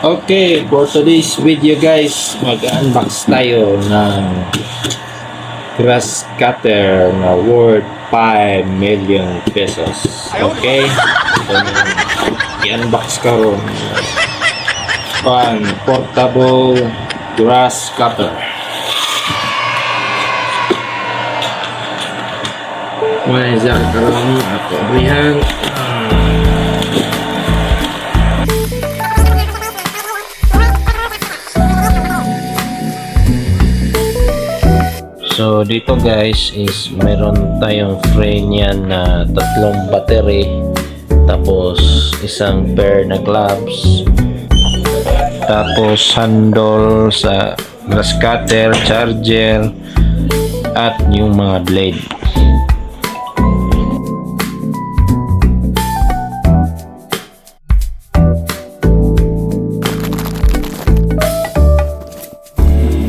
Okay, for today's video guys, mag-unbox tayo ng grass cutter na worth 5 million pesos. Okay? So, i-unbox ka ron. Portable grass cutter. May isa karon ako rihan. So dito guys is meron tayong frame niyan na 3 battery, tapos isang pair na gloves, tapos handle sa grass cutter, charger, at yung mga blade.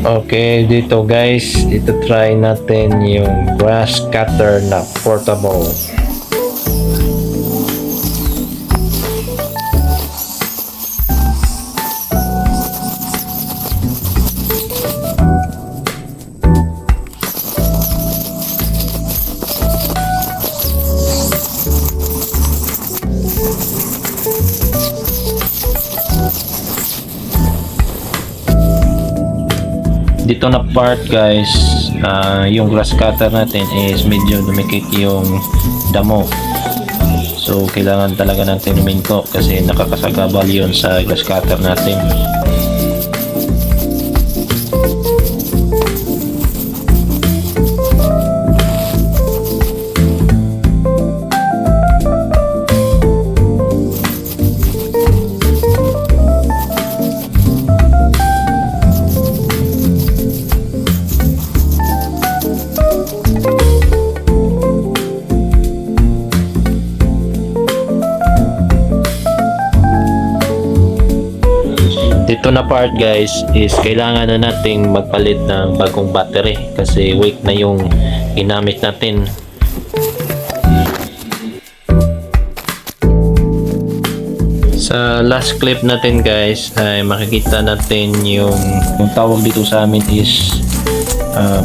Okay, dito guys, ito try natin yung grass cutter na portable. Dito na part guys, yung grass cutter natin is medyo dumikit yung damo, so kailangan talaga natin huminto kasi nakakasagabal yun sa grass cutter natin. Dito na part guys is kailangan na nating magpalit ng bagong battery kasi weak na yung ginamit natin. Sa last clip natin guys ay makikita natin yung tawag dito sa amin is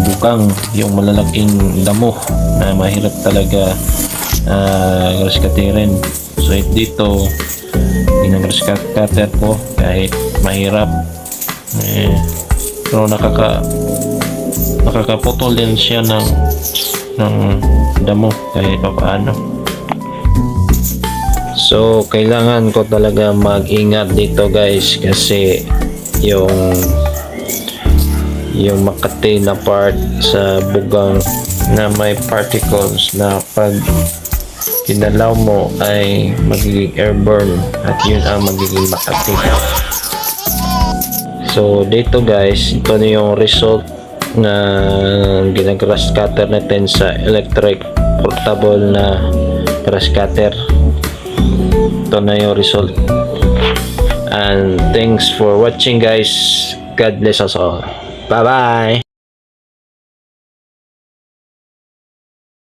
bukang, yung malalaking damo na mahirap talaga grass cutterin. So dito grass cutter ko kahit mahirap pero nakakaputol din siya ng damo kahit paano. So kailangan ko talaga mag-ingat dito guys kasi yung makati na part sa bugang na may particles na pag kinalaw mo ay magiging airborne at yun ang magiging makati. So dito guys, ito na yung result na ginagrass cutter natin sa electric portable na grass cutter. Ito na yung result, and thanks for watching guys. God bless us all. Bye bye.